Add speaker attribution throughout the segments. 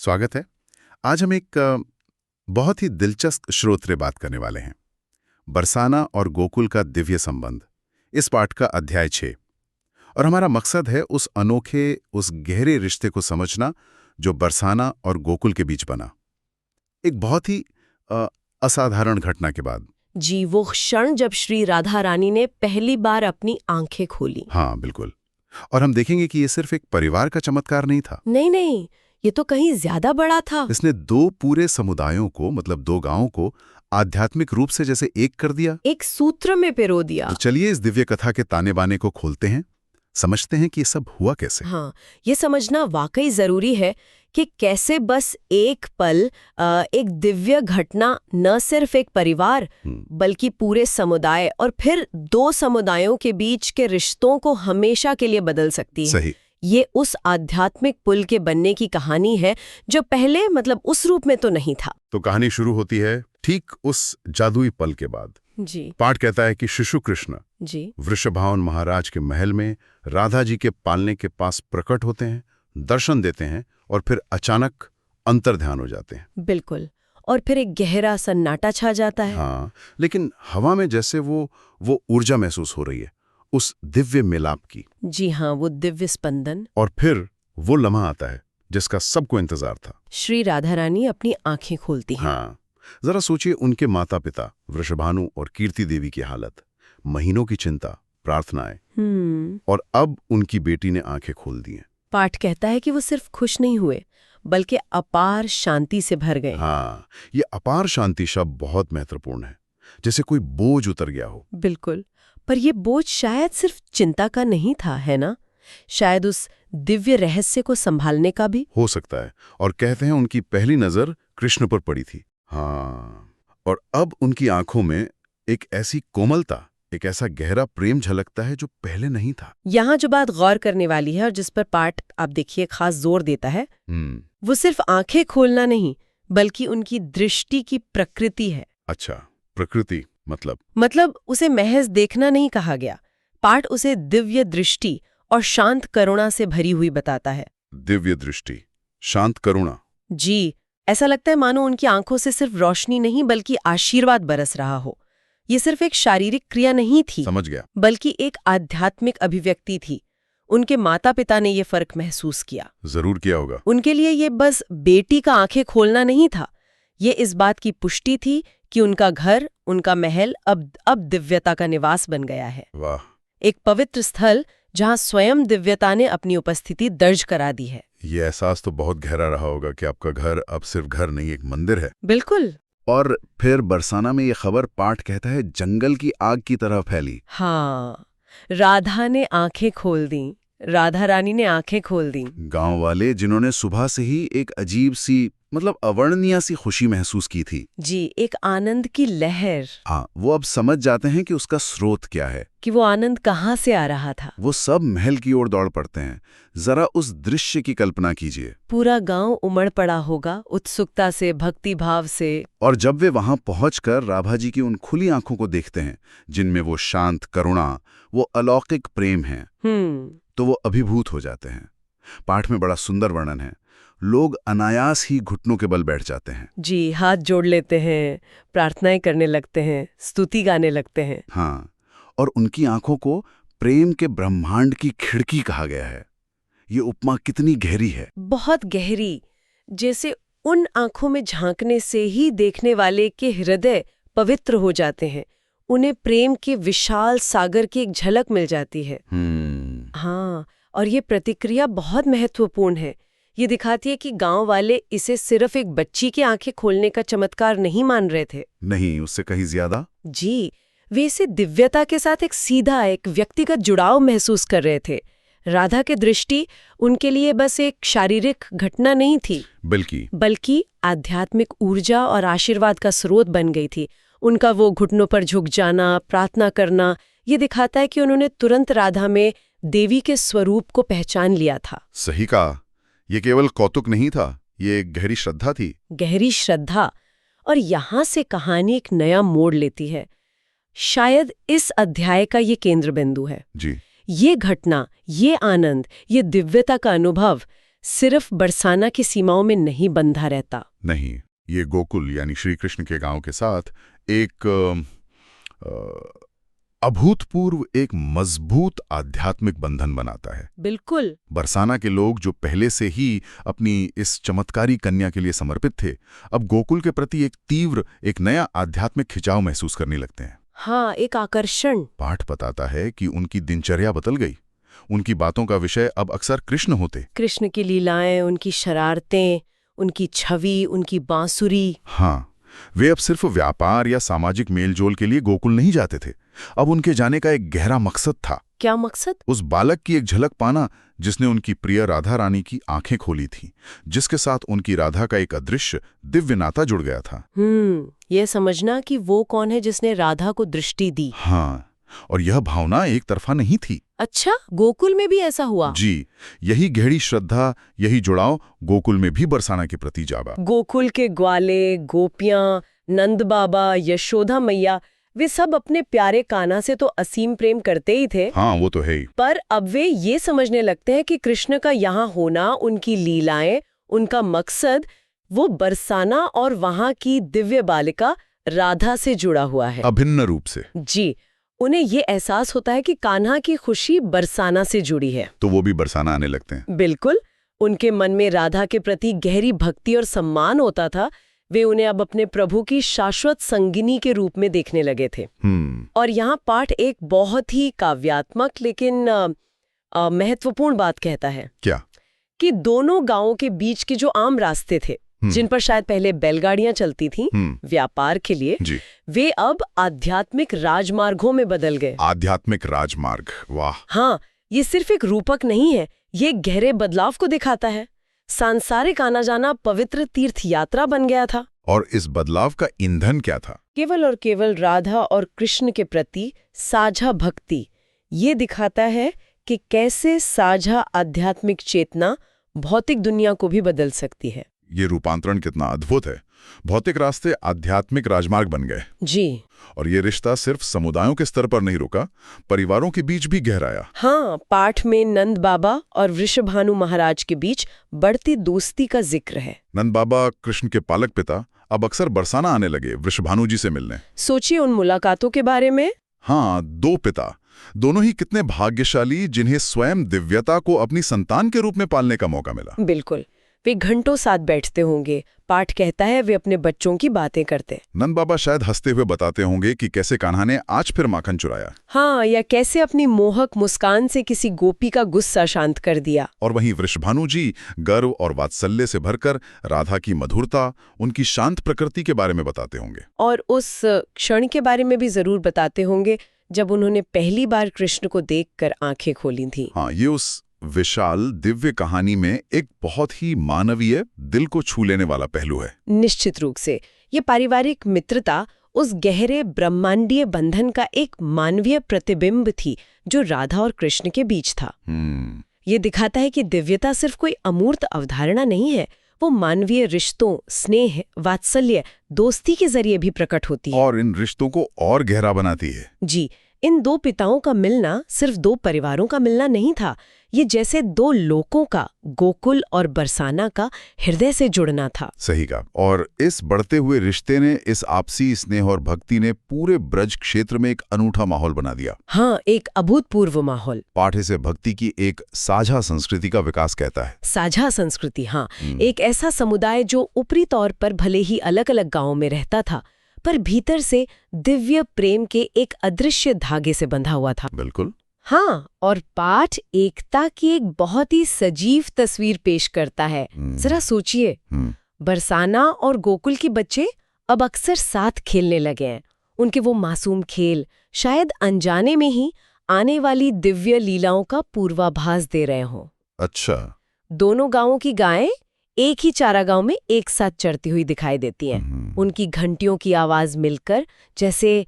Speaker 1: स्वागत है। आज हम एक बहुत ही दिलचस्प श्रोत्रिय बात करने वाले हैं। बरसाना और गोकुल का दिव्य संबंध, इस पाठ का अध्याय 6। और हमारा मकसद है उस अनोखे, उस गहरे रिश्ते को समझना जो बरसाना और गोकुल के बीच बना, एक बहुत ही असाधारण घटना के बाद।
Speaker 2: जी, वो क्षण जब श्री राधा रानी ने पहली बार अपनी आंखें खोली।
Speaker 1: हाँ, बिल्कुल। और हम देखेंगे कि ये सिर्फ एक परिवार का चमत्कार नहीं था।
Speaker 2: नहीं, ये तो कहीं ज्यादा बड़ा था।
Speaker 1: इसने दो पूरे समुदायों को, मतलब दो गांवों को आध्यात्मिक रूप से जैसे एक कर दिया,
Speaker 2: एक सूत्र में पिरो दिया।
Speaker 1: तो चलिए इस दिव्य कथा के ताने बाने को खोलते हैं, समझते हैं कि ये सब हुआ कैसे।
Speaker 2: हाँ, ये समझना वाकई जरूरी है कि कैसे बस एक पल, एक दिव्य घटना न सिर्फ एक परिवार बल्कि पूरे समुदाय और फिर दो समुदायों के बीच के रिश्तों को हमेशा के लिए बदल सकती है।
Speaker 1: सही।
Speaker 2: ये उस आध्यात्मिक पुल के बनने की कहानी है जो पहले उस रूप में तो नहीं था।
Speaker 1: तो कहानी शुरू होती है ठीक उस जादुई पल के बाद।
Speaker 2: जी।
Speaker 1: पाठ कहता है कि शिशु कृष्ण
Speaker 2: जी।
Speaker 1: वृषभावन महाराज के महल में राधा जी के पालने के पास प्रकट होते हैं, दर्शन देते हैं और फिर अचानक अंतर्ध्यान हो जाते हैं।
Speaker 2: बिल्कुल। और फिर एक गहरा सन्नाटा छा जाता है।
Speaker 1: हाँ, लेकिन हवा में जैसे वो ऊर्जा महसूस हो रही है, उस दिव्य मिलाप की।
Speaker 2: जी हाँ, वो दिव्य स्पंदन।
Speaker 1: और फिर वो लम्हा आता है जिसका सबको इंतजार था।
Speaker 2: श्री राधा रानी अपनी आंखें खोलती हैं।
Speaker 1: हाँ, जरा सोचिए उनके माता पिता वृषभानु और कीर्ति देवी की हालत, महीनों की चिंता, प्रार्थनाएं, और अब उनकी बेटी ने आंखें खोल दी हैं।
Speaker 2: पाठ कहता है कि वो सिर्फ खुश नहीं हुए बल्कि अपार शांति से भर गए।
Speaker 1: हाँ, ये अपार शांति शब्द बहुत महत्वपूर्ण है, जैसे कोई बोझ उतर गया हो।
Speaker 2: बिल्कुल। पर ये बोझ शायद सिर्फ चिंता का नहीं था, है ना? शायद उस दिव्य रहस्य को संभालने का भी
Speaker 1: हो सकता है। और कहते हैं उनकी पहली नजर कृष्ण पर पड़ी थी। हाँ, और अब उनकी आंखों में एक ऐसी कोमलता, एक ऐसा गहरा प्रेम झलकता है जो पहले नहीं था।
Speaker 2: यहाँ जो बात गौर करने वाली है और जिस पर पाठ आप देखिए खास जोर देता है, वो सिर्फ आंखें खोलना नहीं बल्कि उनकी दृष्टि की प्रकृति है।
Speaker 1: अच्छा, प्रकृति
Speaker 2: मतलब उसे महज देखना नहीं कहा गया। पाठ उसे दिव्य दृष्टि और शांत करुणा से भरी हुई बताता है।
Speaker 1: दिव्य दृष्टि, शांत करुणा।
Speaker 2: जी, ऐसा लगता है मानो उनकी आंखों से सिर्फ रोशनी नहीं बल्कि आशीर्वाद बरस रहा हो। ये सिर्फ एक शारीरिक क्रिया नहीं थी,
Speaker 1: समझ गया, बल्कि
Speaker 2: एक आध्यात्मिक अभिव्यक्ति थी। उनके माता पिता ने ये फर्क महसूस किया।
Speaker 1: जरूर किया होगा।
Speaker 2: उनके लिए ये बस बेटी का आंखें खोलना नहीं था, ये इस बात की पुष्टि थी कि उनका घर, उनका महल अब दिव्यता का निवास बन गया है।
Speaker 1: वाह,
Speaker 2: एक पवित्र स्थल जहां स्वयं दिव्यता ने अपनी उपस्थिति दर्ज करा दी है।
Speaker 1: ये एहसास तो बहुत गहरा रहा होगा कि आपका घर अब सिर्फ घर नहीं, एक मंदिर है।
Speaker 2: बिल्कुल।
Speaker 1: और फिर बरसाना में ये खबर, पाठ कहता है, जंगल की आग की तरह फैली।
Speaker 2: हाँ, राधा ने आंखें खोल दी, राधा रानी ने आंखें खोल दी।
Speaker 1: गांव वाले जिन्होंने सुबह से ही एक अजीब सी, अवर्णनीय सी खुशी महसूस की थी।
Speaker 2: जी, एक आनंद की लहर।
Speaker 1: हाँ, वो अब समझ जाते हैं कि उसका स्रोत क्या है,
Speaker 2: कि वो आनंद कहाँ से आ रहा था।
Speaker 1: वो सब महल की ओर दौड़ पड़ते हैं। जरा उस दृश्य की कल्पना कीजिए।
Speaker 2: पूरा गांव उमड़ पड़ा होगा उत्सुकता से, भक्ति भाव से।
Speaker 1: और जब वे वहां पहुंचकर राधा जी की उन खुली आंखों को देखते हैं जिनमें वो शांत करुणा, वो अलौकिक प्रेम है, तो वो अभिभूत हो जाते हैं। पाठ में बड़ा सुंदर वर्णन है। लोग अनायास ही घुटनों के बल बैठ जाते हैं।
Speaker 2: जी, हाथ जोड़ लेते हैं, प्रार्थनाएं करने लगते हैं, स्तुति गाने लगते हैं।
Speaker 1: हाँ, और उनकी आंखों को प्रेम के ब्रह्मांड की खिड़की कहा गया है। ये उपमा कितनी गहरी है।
Speaker 2: बहुत गहरी, जैसे उन आंखों में झांकने से ही देखने वाले के हृदय पवित्र हो जाते हैं, उन्हें प्रेम के विशाल सागर की एक झलक मिल जाती है। हाँ, और ये प्रतिक्रिया बहुत महत्वपूर्ण है। ये दिखाती है कि गांव वाले इसे सिर्फ एक बच्ची की आंखें खोलने का चमत्कार नहीं मान रहे थे।
Speaker 1: नहीं, उससे कहीं ज्यादा।
Speaker 2: जी, वे इसे दिव्यता के साथ एक सीधा, एक व्यक्तिगत जुड़ाव महसूस कर रहे थे। राधा की दृष्टि उनके लिए बस एक शारीरिक घटना नहीं थी, बल्कि आध्यात्मिक ऊर्जा और आशीर्वाद का स्रोत बन गई थी। उनका वो घुटनों पर झुक जाना, प्रार्थना करना, ये दिखाता है कि उन्होंने तुरंत राधा में देवी के स्वरूप को पहचान लिया था।
Speaker 1: सही कहा, ये केवल कौतुक नहीं था, ये एक गहरी श्रद्धा थी।
Speaker 2: गहरी श्रद्धा। और यहां से कहानी एक नया मोड़ लेती है। शायद इस अध्याय का ये केंद्र बिंदु है।
Speaker 1: जी,
Speaker 2: ये घटना, ये आनंद, ये दिव्यता का अनुभव सिर्फ बरसाना की सीमाओं में नहीं बंधा रहता।
Speaker 1: नहीं, ये गोकुल यानी श्री कृष्ण के गांव के साथ एक अभूतपूर्व एक मजबूत आध्यात्मिक बंधन बनाता है।
Speaker 2: बिल्कुल।
Speaker 1: बरसाना के लोग जो पहले से ही अपनी इस चमत्कारी कन्या के लिए समर्पित थे, अब गोकुल के प्रति एक तीव्र, एक नया आध्यात्मिक खिंचाव महसूस करने लगते हैं।
Speaker 2: हाँ, एक आकर्षण।
Speaker 1: पाठ बताता है कि उनकी दिनचर्या बदल गई। उनकी बातों का विषय अब अक्सर कृष्ण होते।
Speaker 2: कृष्ण की लीलाएं, उनकी शरारतें, उनकी छवि, उनकी बांसुरी।
Speaker 1: हाँ, वे अब सिर्फ व्यापार या सामाजिक मेलजोल के लिए गोकुल नहीं जाते थे। अब उनके जाने का एक गहरा मकसद था।
Speaker 2: क्या मकसद? उस
Speaker 1: बालक की एक झलक पाना जिसने उनकी प्रिय राधा रानी की आंखें खोली थी, जिसके साथ उनकी राधा का एक अदृश्य दिव्य नाता जुड़ गया था।
Speaker 2: ये समझना कि वो कौन है जिसने राधा को दृष्टि दी।
Speaker 1: हाँ, और यह भावना एक तरफा नहीं थी।
Speaker 2: अच्छा, गोकुल में भी ऐसा हुआ?
Speaker 1: जी, यही गहरी श्रद्धा, यही जुड़ाव गोकुल में भी बरसाना के प्रति जागा।
Speaker 2: गोकुल के ग्वाले, गोपियां, नंद बाबा, यशोदा मैया, वे सब अपने प्यारे कान्हा से तो असीम प्रेम करते ही थे।
Speaker 1: हाँ, वो तो है ही।
Speaker 2: पर अब वे ये समझने लगते हैं कि कृष्ण का यहाँ होना, उनकी लीलाएं, उनका मकसद, वो बरसाना और वहाँ की दिव्य बालिका राधा से जुड़ा हुआ है,
Speaker 1: अभिन्न रूप से।
Speaker 2: जी, उन्हें ये एहसास होता है कि कान्हा की खुशी बरसाना से जुड़ी है,
Speaker 1: तो वो भी बरसाना आने लगते हैं।
Speaker 2: बिल्कुल। उनके मन में राधा के प्रति गहरी भक्ति और सम्मान होता था। वे उन्हें अब अपने प्रभु की शाश्वत संगिनी के रूप में देखने लगे थे। और यहाँ पाठ एक बहुत ही काव्यात्मक लेकिन महत्वपूर्ण बात कहता है।
Speaker 1: क्या?
Speaker 2: कि दोनों गांवों के बीच के जो आम रास्ते थे, जिन पर शायद पहले बैलगाड़ियां चलती थीं व्यापार के लिए, वे अब आध्यात्मिक राजमार्गों में बदल गए।
Speaker 1: आध्यात्मिक राजमार्ग, वाह।
Speaker 2: हाँ, ये सिर्फ एक रूपक नहीं है, ये गहरे बदलाव को दिखाता है। सांसारिक आना जाना पवित्र तीर्थ यात्रा बन गया था।
Speaker 1: और इस बदलाव का ईंधन क्या था?
Speaker 2: केवल और केवल राधा और कृष्ण के प्रति साझा भक्ति। ये दिखाता है कि कैसे साझा आध्यात्मिक चेतना भौतिक दुनिया को भी बदल सकती है।
Speaker 1: ये रूपांतरण कितना अद्भुत है। भौतिक रास्ते आध्यात्मिक राजमार्ग बन गए।
Speaker 2: जी।
Speaker 1: और ये रिश्ता सिर्फ समुदायों के स्तर पर नहीं रुका, परिवारों के बीच भी गहराया।
Speaker 2: हाँ, पाठ में नंद बाबा और वृषभानु महाराज के बीच बढ़ती दोस्ती का जिक्र है।
Speaker 1: नंद बाबा, कृष्ण के पालक पिता, अब अक्सर बरसाना आने लगे वृषभानु जी से मिलने।
Speaker 2: सोचिए उन मुलाकातों के बारे में।
Speaker 1: हाँ, दो पिता, दोनों ही कितने भाग्यशाली जिन्हें स्वयं दिव्यता को अपनी संतान के रूप में पालने का मौका मिला।
Speaker 2: बिल्कुल, वे घंटों साथ बैठते होंगे। पाठ कहता है वे अपने बच्चों की बातें करते।
Speaker 1: नंद बाबा शायद हंसते हुए बताते होंगे कि कैसे कान्हा ने आज फिर माखन चुराया।
Speaker 2: हाँ, या कैसे अपनी मोहक मुस्कान से किसी गोपी का गुस्सा शांत कर दिया।
Speaker 1: और वहीं वृषभानु जी गर्व और वात्सल्य से भरकर राधा की मधुरता, उनकी शांत प्रकृति के बारे में बताते होंगे।
Speaker 2: और उस क्षण के बारे में भी जरूर बताते होंगे जब उन्होंने पहली बार कृष्ण को देखकर आंखें खोली थी।
Speaker 1: हाँ, ये उस विशाल दिव्य कहानी में एक बहुत ही मानवीय, दिल को छू लेने वाला पहलू है।
Speaker 2: निश्चित रूप से ये पारिवारिक मित्रता उस गहरे ब्रह्मांडीय बंधन का एक मानवीय प्रतिबिंब थी जो राधा और कृष्ण के बीच था। ये दिखाता है कि दिव्यता सिर्फ कोई अमूर्त अवधारणा नहीं है, वो मानवीय रिश्तों, स्नेह, वात्सल्य, दोस्ती के जरिए भी प्रकट होती है
Speaker 1: और इन रिश्तों को और गहरा बनाती है।
Speaker 2: जी, इन दो पिताओं का मिलना सिर्फ दो परिवारों का मिलना नहीं था, ये जैसे दो लोकों का, गोकुल और बरसाना का हृदय से जुड़ना था।
Speaker 1: सही कहा। और इस बढ़ते हुए रिश्ते ने, इस आपसी स्नेह और भक्ति ने पूरे ब्रज क्षेत्र में एक अनूठा माहौल बना दिया।
Speaker 2: हाँ, एक अभूतपूर्व माहौल।
Speaker 1: पाठ से भक्ति की एक साझा संस्कृति का विकास कहता है।
Speaker 2: साझा संस्कृति, हाँ, एक ऐसा समुदाय जो ऊपरी तौर पर भले ही अलग अलग गांवों में रहता था, पर भीतर से दिव्य प्रेम के एक अदृश्य धागे से बंधा हुआ था।
Speaker 1: बिल्कुल।
Speaker 2: हाँ, और पाठ एकता की एक बहुत ही सजीव तस्वीर पेश करता है। जरा सोचिए, बरसाना और गोकुल के बच्चे अब अक्सर साथ खेलने लगे हैं। उनके वो मासूम खेल शायद अनजाने में ही आने वाली दिव्य लीलाओं का पूर्वाभास दे रहे हों।
Speaker 1: अच्छा।
Speaker 2: दोनों गांवों की गायें एक ही चारागांव में एक साथ चरती हुई दिखाई देती हैं। उनकी घंटियों की आवाज मिलकर जैसे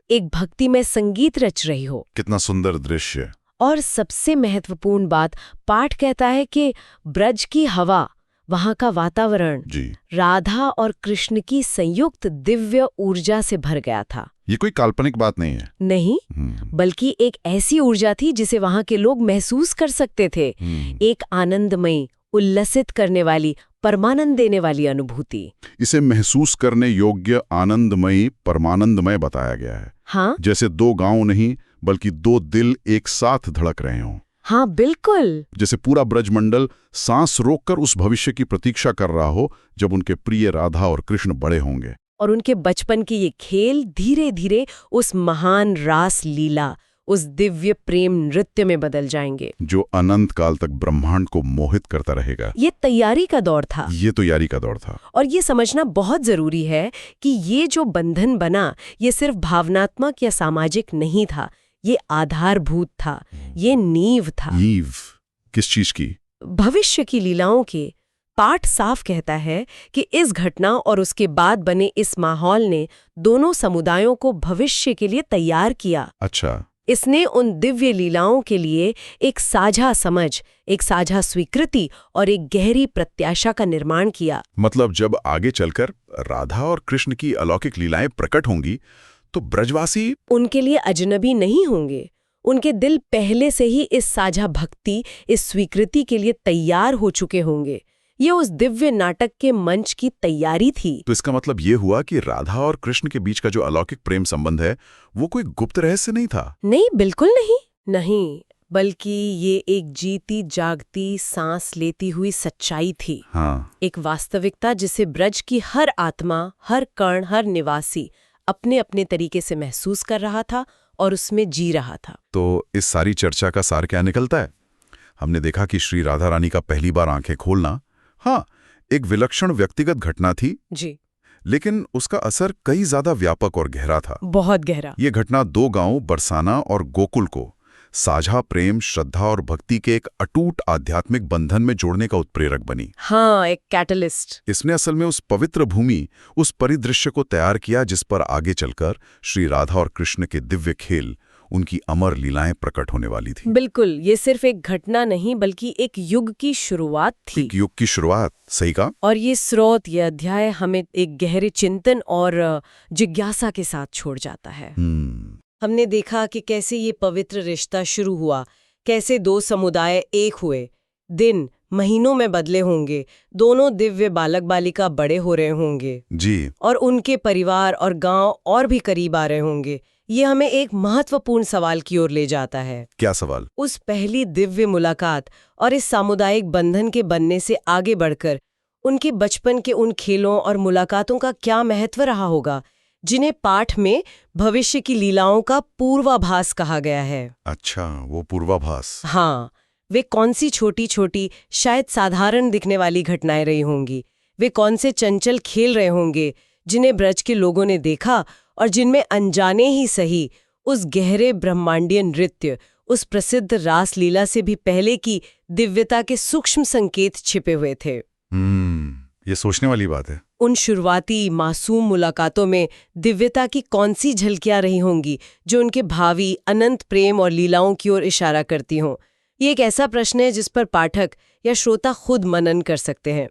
Speaker 2: एक भक्ति में संगीत रच रही हो।
Speaker 1: कितना सुंदर दृश्य।
Speaker 2: और सबसे महत्वपूर्ण बात, पाठ कहता है कि ब्रज की हवा, वहां का वातावरण राधा और कृष्ण की संयुक्त दिव्य ऊर्जा से भर गया था।
Speaker 1: ये कोई काल्पनिक बात नहीं है।
Speaker 2: नहीं, बल्कि एक ऐसी ऊर्जा थी जिसे वहां के लोग महसूस कर सकते थे। एक आनंदमयी, उल्लसित करने वाली, परमानंद देने वाली अनुभूति।
Speaker 1: इसे महसूस करने योग्य, आनंदमयी, परमानंदमय बताया गया है।
Speaker 2: हाँ,
Speaker 1: जैसे दो गांव नहीं बल्कि दो दिल एक साथ धड़क रहे हों।
Speaker 2: हाँ बिल्कुल।
Speaker 1: जैसे पूरा ब्रजमंडल सांस रोककर उस भविष्य की प्रतीक्षा कर रहा हो जब उनके प्रिय राधा और कृष्ण बड़े होंगे।
Speaker 2: और उनके बचपन के ये खेल धीरे धीरे उस महान रास लीला, उस दिव्य प्रेम नृत्य में बदल जाएंगे,
Speaker 1: जो अनंत काल तक ब्रह्मांड को मोहित करता रहेगा।
Speaker 2: ये तैयारी का दौर था।
Speaker 1: ये तो यारी का दौर था।
Speaker 2: और ये समझना बहुत जरूरी है कि ये जो बंधन बना, ये सिर्फ भावनात्मक या सामाजिक नहीं था, ये आधारभूत था, ये नींव था।
Speaker 1: नींव किस चीज की?
Speaker 2: भविष्य की लीलाओं के। पाठ साफ कहता है कि इस घटना और उसके बाद बने इस माहौल ने दोनों समुदायों को भविष्य के लिए तैयार किया।
Speaker 1: अच्छा।
Speaker 2: इसने उन दिव्य लीलाओं के लिए एक साझा समझ, एक साझा स्वीकृति और एक गहरी प्रत्याशा का निर्माण किया।
Speaker 1: मतलब जब आगे चलकर राधा और कृष्ण की अलौकिक लीलाएं प्रकट होंगी तो ब्रजवासी
Speaker 2: उनके लिए अजनबी नहीं होंगे। उनके दिल पहले से ही इस साझा भक्ति, इस स्वीकृति के लिए तैयार हो चुके होंगे। ये उस दिव्य नाटक के मंच की तैयारी थी।
Speaker 1: तो इसका मतलब ये हुआ कि राधा और कृष्ण के बीच का जो अलौकिक प्रेम संबंध है वो कोई गुप्त रहस्य नहीं था।
Speaker 2: नहीं, बिल्कुल नहीं, बल्कि ये एक जीती जागती, सांस लेती हुई सच्चाई थी।
Speaker 1: हाँ।
Speaker 2: एक वास्तविकता जिसे ब्रज की हर आत्मा, हर कण, हर निवासी अपने अपने तरीके से महसूस कर रहा था और उसमें जी रहा था।
Speaker 1: तो इस सारी चर्चा का सार क्या निकलता है? हमने देखा कि श्री राधा रानी का पहली बार आंखें खोलना, हाँ, एक विलक्षण व्यक्तिगत घटना थी
Speaker 2: जी,
Speaker 1: लेकिन उसका असर कई ज्यादा व्यापक और गहरा था।
Speaker 2: बहुत गहरा।
Speaker 1: ये घटना दो गांवों बरसाना और गोकुल को साझा प्रेम, श्रद्धा और भक्ति के एक अटूट आध्यात्मिक बंधन में जोड़ने का उत्प्रेरक बनी।
Speaker 2: हाँ, एक कैटलिस्ट।
Speaker 1: इसने असल में उस पवित्र भूमि, उस परिदृश्य को तैयार किया जिस पर आगे चलकर श्री राधा और कृष्ण के दिव्य खेल, उनकी अमर लीलाएं प्रकट होने वाली थी।
Speaker 2: बिल्कुल, ये सिर्फ एक घटना नहीं बल्कि एक युग की शुरुआत थी।
Speaker 1: एक युग की शुरुआत, सही कहा।
Speaker 2: और ये स्रोत, ये अध्याय हमें एक गहरे चिंतन और जिज्ञासा के साथ छोड़ जाता है। हमने देखा कि कैसे ये पवित्र रिश्ता शुरू हुआ, कैसे दो समुदाय एक हुए, दिन महीनों में बदले होंगे, दोनों दिव्य बालक बालिका बड़े हो रहे होंगे
Speaker 1: जी,
Speaker 2: और उनके परिवार और गांव और भी करीब आ रहे होंगे। ये हमें एक महत्वपूर्ण सवाल की ओर ले जाता है।
Speaker 1: क्या सवाल?
Speaker 2: उस पहली दिव्य मुलाकात और इस सामुदायिक बंधन के बनने से आगे बढ़कर उनके बचपन के उन खेलों और मुलाकातों का क्या महत्व रहा होगा, जिन्हें पाठ में भविष्य की लीलाओं का पूर्वाभास कहा गया है।
Speaker 1: अच्छा, वो पूर्वाभास।
Speaker 2: हाँ, वे कौन सी छोटी छोटी, शायद साधारण दिखने वाली घटनाएं रही होंगी। वे कौन से चंचल खेल रहे होंगे जिन्हें ब्रज के लोगों ने देखा और जिनमें अनजाने ही सही उस गहरे ब्रह्मांडीय नृत्य, उस प्रसिद्ध रास लीला से भी पहले की दिव्यता के सूक्ष्म संकेत छिपे हुए थे।
Speaker 1: ये सोचने वाली बात है।
Speaker 2: उन शुरुआती मासूम मुलाकातों में दिव्यता की कौन सी झलकियां रही होंगी जो उनके भावी अनंत प्रेम और लीलाओं की ओर इशारा करती हों। ये एक ऐसा प्रश्न है जिस पर पाठक या श्रोता खुद मनन कर सकते हैं।